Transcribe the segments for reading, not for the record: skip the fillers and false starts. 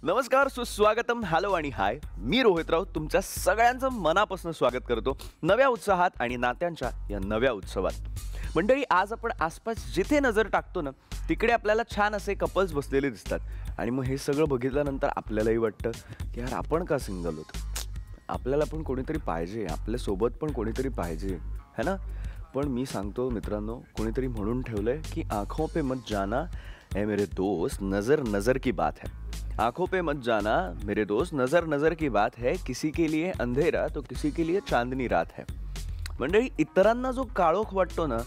नमस्कार, सुस्वागतम, हॅलो आणि हाय. मी रोहित राऊत तुमच्या सगळ्यांचं मनापासून स्वागत करतो नव्या उत्साहात आणि नात्यांच्या या नव्या उत्सवात. मंडळी, आज आपण आसपास जिथे नजर टाकतो ना तिकडे आपल्याला छान असे कपल्स बसलेले दिसतात. आणि मग हे सगळं बघितल्यानंतर आपल्यालाही वाटतं की यार आपण का सिंगल होतो, आपल्याला पण कोणीतरी पाहिजे, आपल्यासोबत पण कोणीतरी पाहिजे, है ना. पण मी सांगतो मित्रांनो, कोणीतरी म्हणून ठेवलंय की आंखों पे मत जाना ए मेरे दोस्त, नजर नजर की बात है. आंखों पे मत जाना मेरे दोस्त, नजर नजर की बात है. किसी के लिए अंधेरा तो किसी के लिए चांदनी रात है. मंडळी, इतरांना जो काळोख वाटतो ना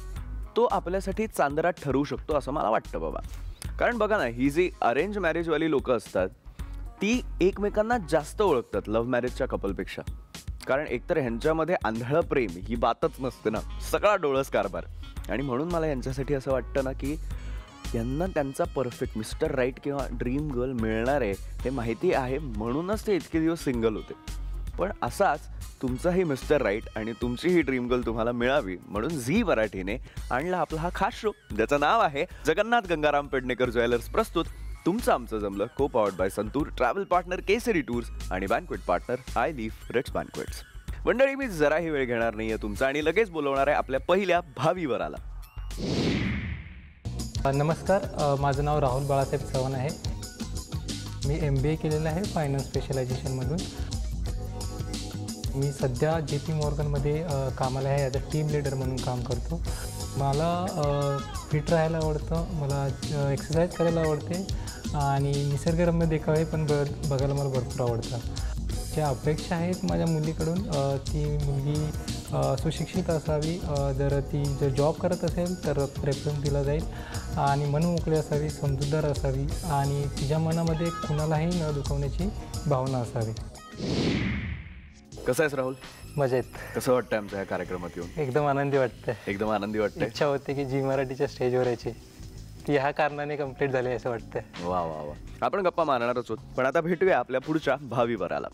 तो आपल्यासाठी चांदरात ठरवू शकतो असं मला वाटतं बाबा. कारण बघा ना, ही जी अरेंज मॅरेजवाली लोकं असतात ती एकमेकांना जास्त ओळखतात लव्ह मॅरेजच्या कपलपेक्षा. कारण एकतर ह्यांच्यामध्ये आंधळं प्रेम ही बातच नसते ना, सगळा डोळस कारभार. आणि म्हणून मला यांच्यासाठी असं वाटतं ना की यांना त्यांचा परफेक्ट मिस्टर राईट किंवा ड्रीम गर्ल मिळणार आहे हे माहिती आहे, म्हणूनच ते इतके दिवस सिंगल होते. पण असाच तुमचाही मिस्टर राईट आणि तुमची ही ड्रीम गर्ल तुम्हाला मिळावी म्हणून झी मराठीने आणला आपला हा खास शो, ज्याचं नाव आहे जगन्नाथ गंगाराम पेडणेकर ज्वेलर्स प्रस्तुत तुमचं आमचं जमलं, co powered by Santoor, travel partner Kesari tours आणि banquet partner I live Ritz banquets. मंडळी, मी जराही वेळ घेणार नाहीये तुमचा आणि लगेच बोलवणार आहे आपल्या पहिल्या भावीवराला. नमस्कार, माझं नाव राहुल बाळासाहेब चव्हाण आहे. मी MBA केलेलं आहे फायनान्स स्पेशलायझेशनमधून. मी सध्या JP मॉर्गनमध्ये कामाला आहे, ॲज अ टीम लीडर म्हणून काम करतो. मला फिट राहायला आवडतं, मला एक्सरसाइज करायला आवडते आणि निसर्गरम्य देखावे पण बघायला मला भरपूर आवडतं. ज्या अपेक्षा आहेत माझ्या मुलीकडून, ती मुलगी सुशिक्षित असावी, जर जॉब करत असेल तर प्रेफरन्स दिला जाईल आणि मनमोकळी असावी, समजूतदार असावी आणि तिच्या मनामध्ये कुणालाही न दुखवण्याची भावना असावी. कसं आहेस राहुल? मजेत. कसं वाटतं आमच्या या कार्यक्रमात येऊन? एकदम आनंदी वाटतं. एकदम आनंदी वाटतं. इच्छा होते की झी मराठीच्या स्टेजवर यायची, ती ह्या कारणाने कंप्लीट झाली असं वाटतं. वा वा वा. आपण गप्पा मारणारच आहोत, पण आता भेटूया आपल्या पुढच्या भावीवराला.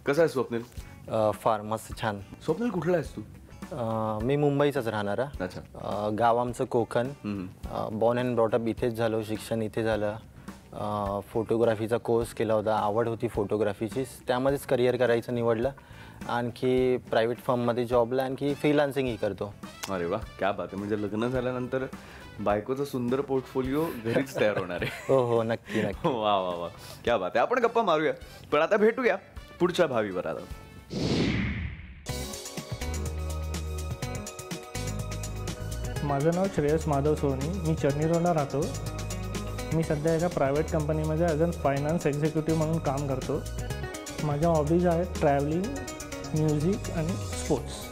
कसं आहे स्वप्नील? फार मस्त, छान. स्वप्नील, कुठला आहेस तू? मी मुंबईचाच राहणारा. अच्छा. गाव आमचं कोकण. बॉर्न अँड ब्रॉटअप इथेच झालो, शिक्षण इथे झालं. फोटोग्राफीचा कोर्स केला होता, आवड होती फोटोग्राफीचीच, त्यामध्येच करिअर करायचं निवडलं. आणखी प्रायव्हेट फर्ममध्ये जॉबला, आणखी फ्रीलान्सिंगही करतो. अरे वा, क्या बात आहे. म्हणजे लग्न झाल्यानंतर बायकोचा सुंदर पोर्टफोलिओ घरीच तयार होणार आहे. हो हो, नक्की नक्की. वा वा वा, क्या बात आहे. आपण गप्पा मारूया, पण आता भेटूया पुढच्या भावीवराला. माझं नाव श्रेयस माधव सोनी, मी चर्नी रोडला राहतो. मी सध्या एका प्रायव्हेट कंपनीमध्ये ॲज अ फायनान्स एक्झिक्युटिव्ह म्हणून काम करतो. माझ्या हॉबीज आहेत ट्रॅव्हलिंग, म्युझिक आणि स्पोर्ट्स.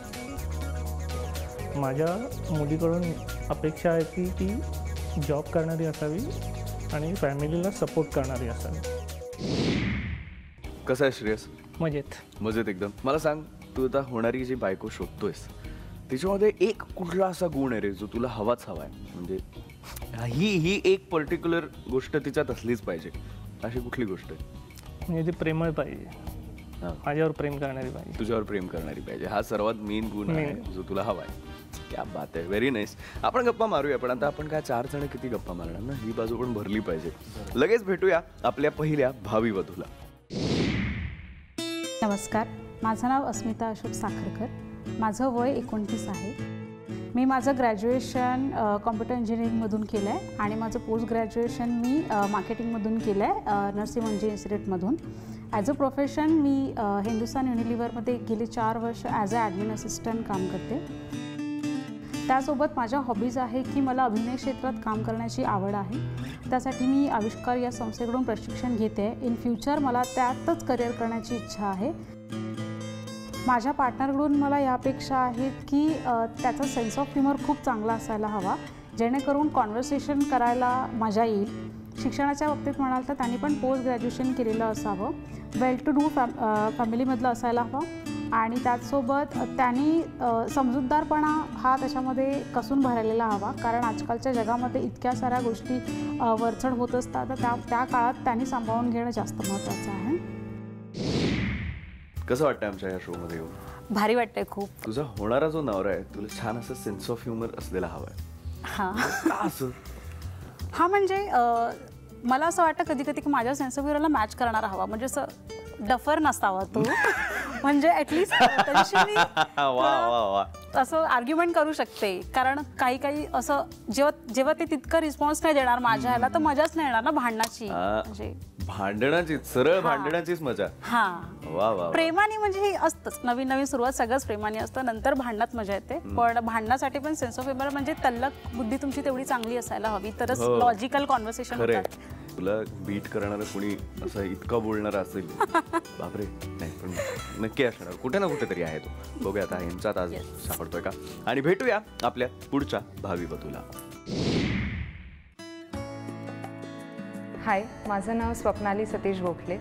माझ्या मुलीकडून अपेक्षा आहे की ती जॉब करणारी असावी आणि फॅमिलीला सपोर्ट करणारी असावी. कसं आहे श्रेयस? मजेत. मजेत एकदम. मला सांग, तू आता होणारी जी बायको शोधतोयस तिच्यामध्ये एक कुठला असा गुण आहे रे जो तुला हवाच हवा आहे? म्हणजे ही एक पर्टिक्युलर गोष्ट तिच्यात असलीच पाहिजे, अशी कुठली गोष्ट आहे? म्हणजे ती प्रेमळ पाहिजे, माझ्यावर प्रेम करणारी पाहिजे, तुझ्यावर प्रेम करणारी पाहिजे. हा सर्वात मेन गुण आहे जो तुला हवा आहे. क्या बात आहे, व्हेरी नाईस. आपण गप्पा मारूया, पण आता आपण काय 4 जण किती गप्पा मारणार ना, ही बाजू पण भरली पाहिजे. लगेच भेटूया आपल्या पहिल्या भावी वधूला. नमस्कार, माझं नाव अस्मिता अशोक साखरकर. माझं वय 29 आहे. मी माझं ग्रॅज्युएशन कॉम्प्युटर इंजिनिअरिंगमधून केलं आहे आणि माझं पोस्ट ग्रॅज्युएशन मी मार्केटिंगमधून केलं आहे, नरसिंह मंजी इन्स्टिट्यूटमधून. ॲज अ प्रोफेशन मी हिंदुस्तान युनिलिव्हरमध्ये गेली 4 वर्ष ॲज अ ॲडमिन असिस्टंट काम करते. त्यासोबत माझ्या हॉबीज आहे की मला अभिनय क्षेत्रात काम करण्याची आवड आहे. त्यासाठी मी आविष्कार या संस्थेकडून प्रशिक्षण घेते. इन फ्युचर मला त्यातच करिअर करण्याची इच्छा आहे. माझ्या पार्टनरकडून मला यापेक्षा आहेत की त्याचा सेन्स ऑफ ह्युमर खूप चांगला असायला हवा, जेणेकरून कॉन्व्हर्सेशन करायला मजा येईल. शिक्षणाच्या बाबतीत म्हणाल तर त्यांनी पण पोस्ट ग्रॅज्युएशन केलेलं असावं. वेल टू डू फॅमिलीमधलं असायला हवं आणि त्याचसोबत त्यांनी समजूतदारपणा हा त्याच्यामध्ये कसून भरलेला हवा, कारण आजकालच्या जगामध्ये इतक्या साऱ्या गोष्टी वरचढ होत असतात. तर त्या काळात त्यांनी सांभाळून घेणं जास्त महत्त्वाचं आहे. कसं वाटतं आमच्या या शोमध्ये येऊन? भारी वाटतंय खूप. तुझा होणारा जो नवरा आहे तुला छान असं सेन्स ऑफ ह्युमर असलेला हवा आहे. हां असं हां म्हणजे मला असं वाटतं कधी कधी की माझ्या सेन्स ऑफ ह्युमरला मॅच करणारा हवा, म्हणजे असं डफर नसावा तो. म्हणजे ॲटलिस्ट मी वा वा वा. असं आर्ग्युमेंट करू शकते, कारण काही असं जेव्हा ते तितकं रिस्पॉन्स नाही देणार माझ्या ह्याला तर मजाच नाही येणार ना भांडणाची. म्हणजे भांडणाची सरळ भांडणाचीच मजा. हां वा वा. प्रेमाने म्हणजे हे असतंच, नवीन नवीन सुरुवात सगळंच प्रेमाने असतं, नंतर भांडणात मजा येते. पण भांडणासाठी पण सेन्स ऑफ ह्युमर म्हणजे तल्लक बुद्धी तुमची तेवढी चांगली असायला हवी, तरच लॉजिकल कॉन्व्हर्सेशन होतात. तुला बीट करणारं कोणी असं इतकं बोलणारं असेल बापरे. नाही पण नक्की असणार, कुठे ना कुठे तरी आहे तो. बघूया आता यांचाच आज सापडतोय का. आणि भेटूया आपल्या पुढच्या भावी वधूला. हाय, माझं नाव स्वप्नाली सतीश गोखले.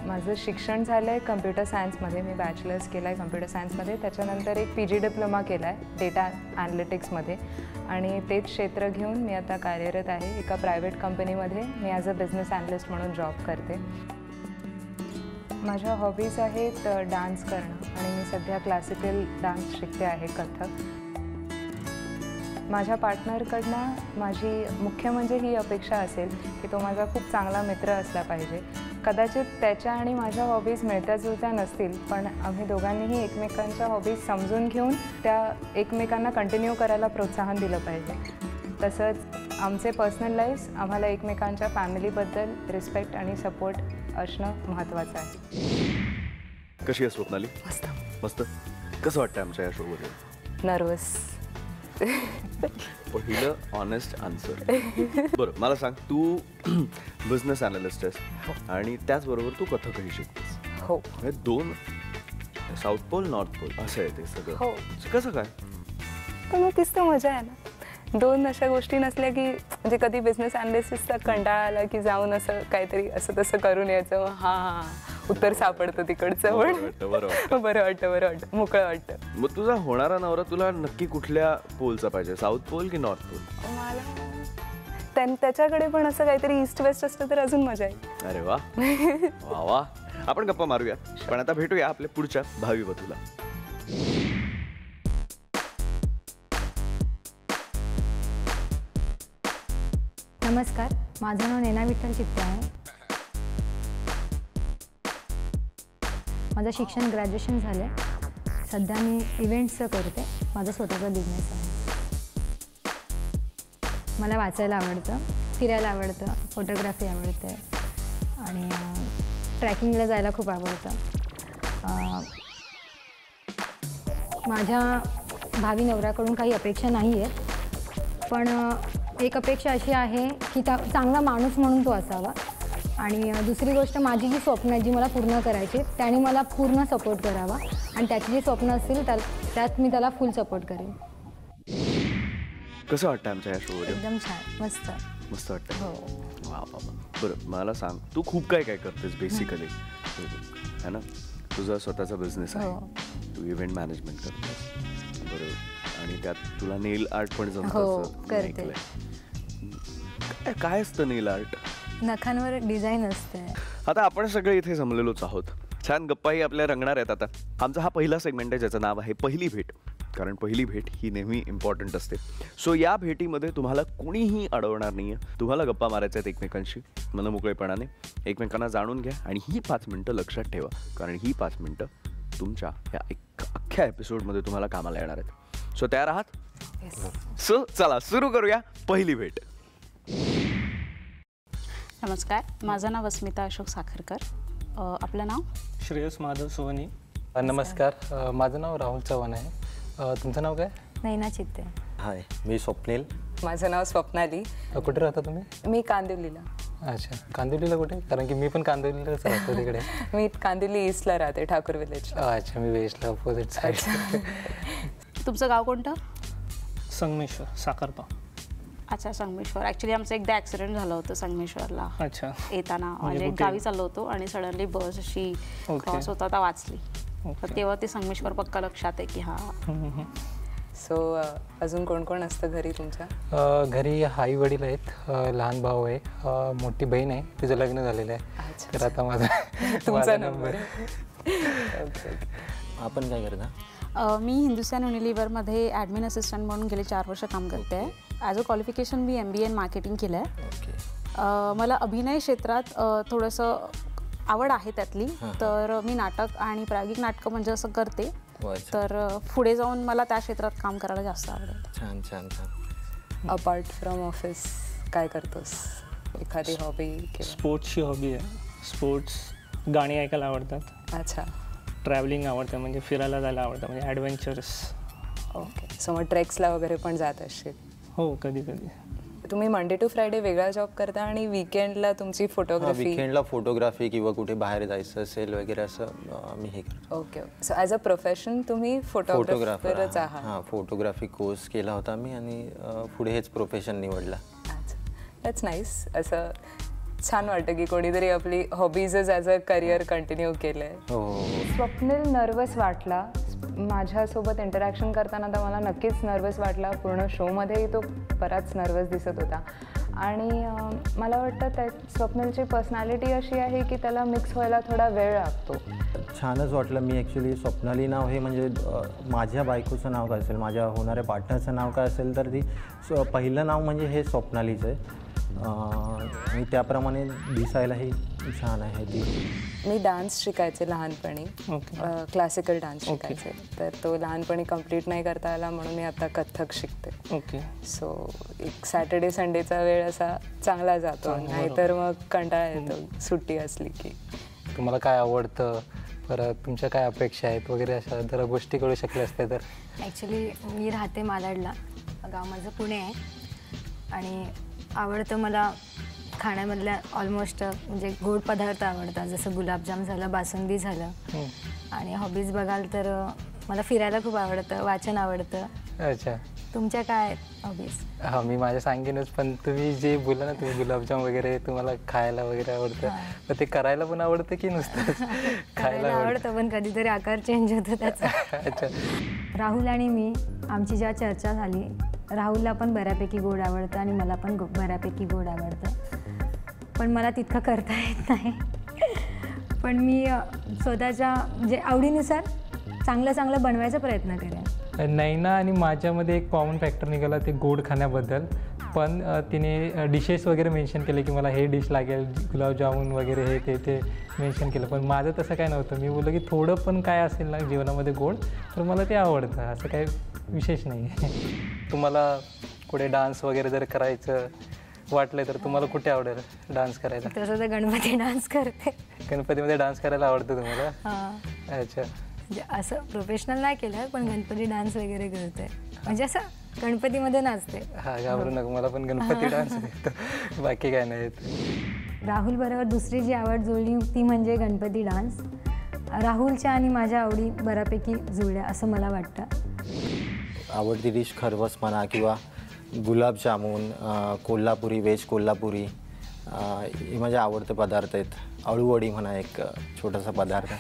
माझं शिक्षण झालं आहे कम्प्युटर सायन्समध्ये. मी बॅचलर्स केलं आहे कम्प्युटर सायन्समध्ये. त्याच्यानंतर एक PG डिप्लोमा केला आहे डेटा ॲनालिटिक्समध्ये आणि तेच क्षेत्र घेऊन मी आता कार्यरत आहे एका प्रायव्हेट कंपनीमध्ये. मी ॲज अ बिझनेस ॲनालिस्ट म्हणून जॉब करते. माझ्या हॉबीज आहेत डान्स करणं आणि मी सध्या क्लासिकल डान्स शिकते आहे, कथक. माझ्या पार्टनरकडनं माझी मुख्य म्हणजे ही अपेक्षा असेल की तो माझा खूप चांगला मित्र असला पाहिजे. कदाचित त्याच्या आणि माझ्या हॉबीज मिळत्या जुळत्या नसतील, पण आम्ही दोघांनीही एकमेकांच्या हॉबीज समजून घेऊन त्या एकमेकांना कंटिन्यू करायला प्रोत्साहन दिलं पाहिजे. तसंच आमचे पर्सनल लाईफ्स आम्हाला एकमेकांच्या फॅमिलीबद्दल रिस्पेक्ट आणि सपोर्ट असणं महत्त्वाचं आहे. कशी आहे स्वप्नाली? मस्त मस्त. कसं वाटतं आमच्या या शोमध्ये? नर्वस. पहिलं ऑनेस्ट आन्सर. बरं मला सांग, तू बिझनेस अनालिस्ट आहेस आणि त्याचबरोबर तू कथकही शिकतेस. हो. हे दोन, साऊथ पोल नॉर्थ पोल असं आहे ते सगळं. हो. कसं काय? तर मग तीच तर मजा आहे ना. दोन अशा गोष्टी नसल्या की म्हणजे कधी बिझनेस अनालिसिसचा कंटाळा आला की जाऊन असं काहीतरी असं तसं करून यायचं. हां उत्तर सापडतं तिकडचं. पण बरं वाटतं मोकळं वाटतं. मग तुझा होणारा नवरा तुला नक्की कुठल्या पोलचा पाहिजे, साऊथ पोल की नॉर्थ पोल? मला त्याच्याकडे पण असं काहीतरी ईस्ट वेस्ट असतं तर अजून मजा येईल. अरे वा वा वा. आपण गप्पा मारूया, पण आता भेटूया आपल्या पुढच्या भावी वधूला. नमस्कार, माझं नाव नेना विठ्ठल चित्ते आहे. माझं शिक्षण ग्रॅज्युएशन झालं आहे. सध्या मी इव्हेंट्सचं करते. माझा स्वतःचा बिझनेस आहे. मला वाचायला आवडतं, फिरायला आवडतं, फोटोग्राफी आवडते आणि ट्रॅकिंगला जायला खूप आवडतं. माझ्या भावी नवऱ्याकडून काही अपेक्षा नाही आहेत, पण एक अपेक्षा अशी आहे की चांगला माणूस म्हणून तो असावा. आणि दुसरी गोष्ट, माझी जी स्वप्न आहे जी मला पूर्ण करायची, त्याने मला पूर्ण सपोर्ट करावा आणि त्याची जी स्वप्न असतील त्यात मी त्याला फुल सपोर्ट करेन. कसं वाटतं आमच्या या शोमध्ये? एकदम छान, मस्त मस्त वाटतं. हो. वा बाबा. बरं मला सांग, तू खूप काय काय करतेस बेसिकली है ना? तुझा स्वतःचा बिझनेस आहे, तू इव्हेंट मॅनेजमेंट करतेस बरोबर, आणि त्यात तुला नेल आर्ट पण जमतं करते. काय असतं नेल आर्ट? नखांवर डिझाईन असते. आता आपण सगळे इथे जमलेलोच आहोत, छान गप्पाही आपल्या रंगणार आहेत. आता आमचा हा पहिला सेगमेंट आहे ज्याचं नाव आहे पहिली भेट, कारण पहिली भेट ही नेहमी इम्पॉर्टंट असते. सो या भेटीमध्ये तुम्हाला कुणीही अडवणार नाही आहे. तुम्हाला गप्पा मारायच्या आहेत एकमेकांशी मनमोकळेपणाने, एकमेकांना जाणून घ्या आणि ही 5 मिनटं लक्षात ठेवा, कारण ही 5 मिनटं तुमच्या या अख्ख्या एपिसोडमध्ये तुम्हाला कामाला येणार आहेत. सो तयार आहात? सो चला सुरू करूया पहिली भेट. नमस्कार, माझं नाव अस्मिता अशोक साखरकर. आपलं नाव? श्रेयस माधव सोनी. नमस्कार, माझं नाव राहुल चव्हाण आहे. तुमचं नाव काय? नैना चित्ते. हाय, मी स्वप्नील. माझं नाव स्वप्नाली. कुठे राहता तुम्ही? मी कांदिवलीला. अच्छा, कांदिवलीला कुठे? कारण की मी पण कांदिवलीलाच राहतो तिकडे. मी कांदिवली ईस्टला राहते, ठाकूर विलेज. अच्छा, मी वेस्टला अपोजिट साईड. तुमचं गाव कोणतं? संगमेश्वर, साखरपा. अच्छा, संगमेश्वर. ॲक्च्युली आमचं एकदा ॲक्सिडेंट झालं होतं संगमेश्वरला. अच्छा. येताना म्हणजे गावी चाललो होतो आणि सडनली बस अशी क्रॉस होता आता वाचली. तर तेव्हा ते संगमेश्वर पक्का लक्षात आहे की हां. सो अजून कोण कोण असतं घरी तुमच्या? घरी आई वडील आहेत, लहान भाऊ आहे, मोठी बहीण आहे, तिचं लग्न झालेलं आहे. तर आता माझा तुमचा नंबर. आपण काय करता? मी हिंदुस्तान युनिलिव्हरमध्ये ॲडमिन असिस्टंट म्हणून गेले 4 वर्ष काम करते आहे. As a qualification me MBA in marketing केलं आहे. मला अभिनय क्षेत्रात थोडंसं आवड आहे त्यातली. तर मी नाटक आणि प्रायोगिक नाटकं म्हणजे असं करते. तर पुढे जाऊन मला त्या क्षेत्रात काम करायला जास्त आवडेल. छान छान छान. अपार्ट फ्रॉम ऑफिस काय करतोस? एखादी हॉबी? स्पोर्ट्सची हॉबी आहे. स्पोर्ट्स, गाणी ऐकायला आवडतात. अच्छा. ट्रॅव्हलिंग आवडतं, म्हणजे फिरायला जायला आवडतं, म्हणजे ॲडव्हेंचरस. ओके. सो मग ट्रेक्सला वगैरे पण जात असशील? हो, कधी कधी. तुम्ही मंडे टू फ्रायडे वेगळा जॉब करता आणि वीकेंडला तुमची फोटोग्राफी? वीकेंडला फोटोग्राफी किंवा कुठे बाहेर जायचं असेल वगैरे असं मी हे करतो. Okay. So as a profession तुम्ही फोटोग्राफरच आहात? हां, फोटोग्राफी कोर्स केला होता मी आणि पुढे हेच प्रोफेशन निवडला. अच्छा, दॅट्स नाईस. असं छान वाटतं की कोणीतरी आपली हॉबीजच ॲज अ करिअर कंटिन्यू केलं आहे. हो. स्वप्नील नर्वस वाटला माझ्यासोबत इंटरॅक्शन करताना, तर मला नक्कीच नर्वस वाटला. पूर्ण शोमध्येही तो बराच नर्वस दिसत होता. आणि मला वाटतं स्वप्नीलची पर्सनॅलिटी अशी आहे की त्याला मिक्स व्हायला थोडा वेळ लागतो. छानच वाटलं. मी ॲक्च्युली स्वप्नाली नाव हे म्हणजे माझ्या बायकोचं नाव काय असेल, माझ्या होणाऱ्या पार्टनरचं नाव काय असेल, तर ती पहिलं नाव म्हणजे हे स्वप्नालीचं आहे. आणि त्याप्रमाणे दिसायलाही छान आहे ती. मी डान्स शिकायचे लहानपणी, क्लासिकल डान्स शिकायचे. तर तो लहानपणी कंप्लीट नाही करता आला म्हणून मी आता कथ्थक शिकते. ओके. सो एक सॅटर्डे संडेचा वेळ असा चांगला जातो, नाहीतर मग कंटाळा येतो सुट्टी असली की. तुम्हाला काय आवडतं, परत तुमच्या काय अपेक्षा आहेत वगैरे, अशा जरा गोष्टी कळू शकल्या असत्या तर. ॲक्च्युली मी राहते मालाडला, गाव माझं पुणे आहे. आणि आवडतं मला खाण्यामधल्या ऑलमोस्ट म्हणजे गोड पदार्थ आवडतात, जसं गुलाबजाम झालं, बासुंदी झालं. आणि हॉबीज बघाल तर मला फिरायला खूप आवडतं, वाचन आवडतं. अच्छा. तुमच्या काय हॉबीज? हां, मी माझ्या सांगेनच, पण तुम्ही जे बोला ना, तुम्ही गुलाबजाम वगैरे तुम्हाला खायला वगैरे आवडतं, पण ते करायला पण आवडतं की नुसतं खायला आवडतं? पण कधीतरी आकार चेंज होतो त्याचा. अच्छा. राहुल आणि मी, आमची जेव्हा चर्चा झाली, राहुलला पण बऱ्यापैकी गोड आवडतं आणि मला पण बऱ्यापैकी गोड आवडतं, पण मला तितकं करता येत नाही. पण मी स्वतःच्या म्हणजे आवडीनुसार चांगलं बनवायचा प्रयत्न करेन. नैना आणि माझ्यामध्ये एक कॉमन फॅक्टर निघाला, ते गोड खाण्याबद्दल. पण तिने डिशेस वगैरे मेन्शन केले की मला हे डिश लागेल, गुलाबजामुन वगैरे हे ते मेन्शन केलं. पण माझं तसं काय नव्हतं. मी बोललो की थोडं पण काय असेल ना जीवनामध्ये गोड, तर मला ते आवडतं, असं काही विशेष नाही आहे. तुम्हाला कुठे डान्स वगैरे जर करायचं वाटलं तर तुम्हाला कुठे आवडेल डान्स करायला? तसं तर गणपती डान्स करते. गणपतीमध्ये डान्स करायला आवडतं तुम्हाला? हां. अच्छा. म्हणजे असं प्रोफेशनल नाही केलं, पण गणपती डान्स वगैरे करते, म्हणजे असं गणपतीमध्ये नाचते. हा, घाबरू नका, मला पण गणपती डान्स येतो, बाकी काय नाही येत. राहुल बरोबर दुसरी जी आवड जुळली ती म्हणजे गणपती डान्स. राहुलच्या आणि माझ्या आवडी बऱ्यापैकी जुळल्या असं मला वाटतं. आवडती डिश खरवस म्हणा किंवा गुलाबजामुन, कोल्हापुरी, व्हेज कोल्हापुरी, हे माझे आवडते पदार्थ आहेत. अळूवडी म्हणा एक छोटासा पदार्थ.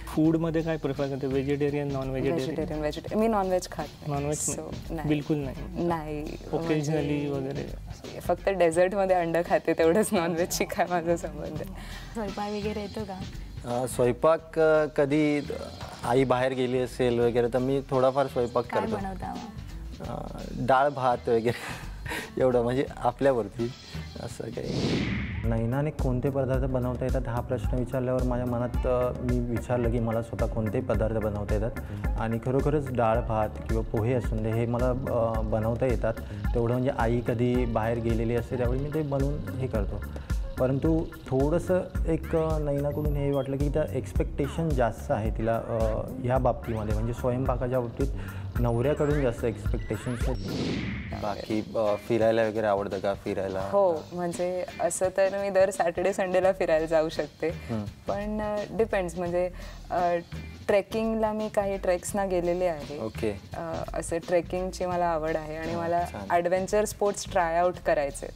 फूडमध्ये काय प्रिफर करते, व्हेजिटेरियन, नॉन व्हेजिटेरियन? मी नॉनव्हेज खात. नॉनव्हेज बिलकुल नाही? ओकेजनली वगैरे? फक्त डेझर्टमध्ये अंड खाते, तेवढंच नॉनव्हेजशी काय माझा संबंध आहे. स्वयंपाक वगैरे येतो का? स्वयंपाक कधी आई बाहेर गेली असेल वगैरे तर मी थोडाफार स्वयंपाक काय करतो. बनवता? डाळ भात वगैरे एवढं, म्हणजे आपल्यावरती असं काही. नैनाने कोणते पदार्थ बनवता येतात हा प्रश्न विचारल्यावर माझ्या मनात मी विचारलं की मला स्वतः कोणतेही पदार्थ बनवता येतात. आणि खरोखरच डाळ भात किंवा पोहे असून दे हे मला बनवता येतात. तेवढं म्हणजे आई कधी बाहेर गेलेली असते त्यावेळी मी ते बनवून हे करतो. परंतु थोडंसं एक नैनाकडून हे वाटलं की त्या एक्सपेक्टेशन जास्त आहे तिला ह्या बाबतीमध्ये, म्हणजे स्वयंपाकाच्या बाबतीत नवऱ्याकडून जास्त एक्सपेक्टेशन्स आहेत. बाकी फिरायला वगैरे आवडतं का? फिरायला हो, म्हणजे असं तर मी दर सॅटर्डे संडेला फिरायला जाऊ शकते, पण डिपेंड्स, म्हणजे ट्रेकिंगला मी काही ट्रेक्सना गेलेले आहे. ओके. असं ट्रेकिंगची मला आवड आहे आणि मला ॲडव्हेंचर स्पोर्ट्स ट्राय आउट करायचे.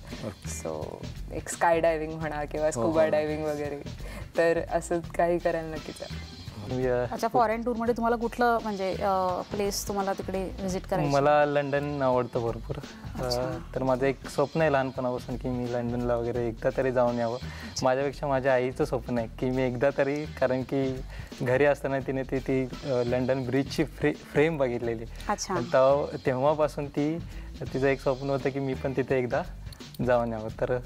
सो एक स्काय डायव्हिंग म्हणा किंवा स्कुबा डायव्हिंग वगैरे, तर असं काही करायला नक्कीच. अच्छा, फॉरेन टूरमध्ये तुम्हाला कुठलं म्हणजे प्लेस तुम्हाला तिकडे व्हिजिट करायचं? मला लंडन आवडतं भरपूर. तर माझं एक स्वप्न आहे लहानपणापासून की मी लंडनला वगैरे एकदा तरी जाऊन यावं. माझ्यापेक्षा माझ्या आईचं स्वप्न आहे की मी एकदा तरी, कारण की घरी असताना तिने ती लंडन ब्रिजची फ्रेम बघितलेली. तेव्हापासून तिचं एक स्वप्न होतं की मी पण तिथे एकदा जाऊन यावं. तर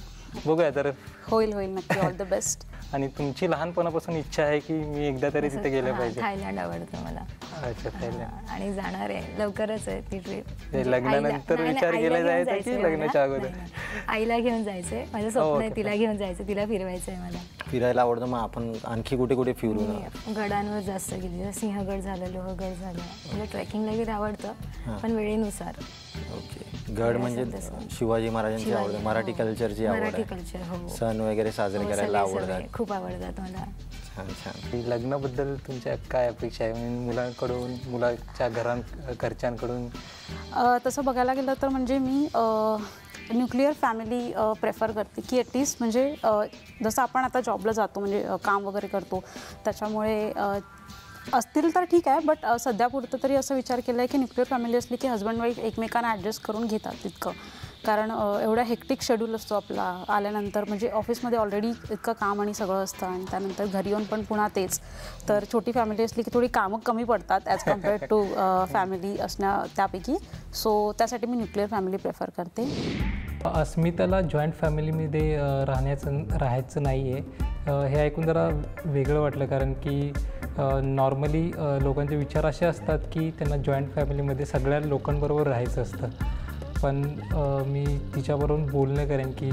बघूया, तर होईल नक्की. All the best. आणि तुमची लहानपणापासून इच्छा आहे की मी एकदा तरी तिथे गेले पाहिजे? थायलंड आवडतं मला. अच्छा, थायलंड. आणि जाणार आहे, लवकरच आहे ती ट्रिप. लग्नानंतर विचार केला जायचा की लग्नाच्या अगोदर? आईला घेऊन जायचंय, माझं स्वप्न आहे तिला घेऊन जायचं, तिला फिरवायचं आहे मला. फिरायला आवडतं. मग आपण आणखी कुठे कुठे फिरू? गडांवर जास्त गेली, सिंहगड झालं, लोहगड झालं. म्हणजे ट्रेकिंगला वगैरे आवडतं, पण वेळेनुसार. ओके. गड म्हणजे शिवाजी महाराजांची आवड, मराठी कल्चरची आवड, मराठी कल्चर. हो, सण वगैरे साजरे करायला आवडतात. खूप आवडतात मला. छान छान. लग्नाबद्दल तुमच्या काय अपेक्षा आहे, म्हणजे मुलांकडून, मुलाच्या घरच्यांकडून? तसं बघायला गेलं तर म्हणजे मी न्यूक्लिअर फॅमिली प्रेफर करते, की ॲटलिस्ट म्हणजे जसं आपण आता जॉबला जातो, म्हणजे काम वगैरे करतो, त्याच्यामुळे असतील तर ठीक आहे, बट सध्यापुरतं तरी असं विचार केला आहे की न्यूक्लिअर फॅमिली असली की हजबंड वाईफ एकमेकांना ॲडजस्ट करून घेतात तितकं. कारण एवढा हेक्टिक शेड्यूल असतो आपला आल्यानंतर, म्हणजे ऑफिसमध्ये ऑलरेडी इतकं काम आणि सगळं असतं आणि त्यानंतर घरी येऊन पण पुन्हा तेच. तर छोटी फॅमिली असली की थोडी कामं कमी पडतात ॲज कम्पेअर्ड टू फॅमिली असण्या त्यापैकी. सो त्यासाठी मी न्यूक्लिअर फॅमिली प्रेफर करते. अस्मिताला जॉईंट फॅमिलीमध्ये राहायचं नाही आहे. हे ऐकून जरा वेगळं वाटलं, कारण की नॉर्मली लोकांचे विचार असे असतात की त्यांना जॉईंट फॅमिलीमध्ये सगळ्या लोकांबरोबर राहायचं असतं. पण मी तिच्याबरोबर बोलणं करेन की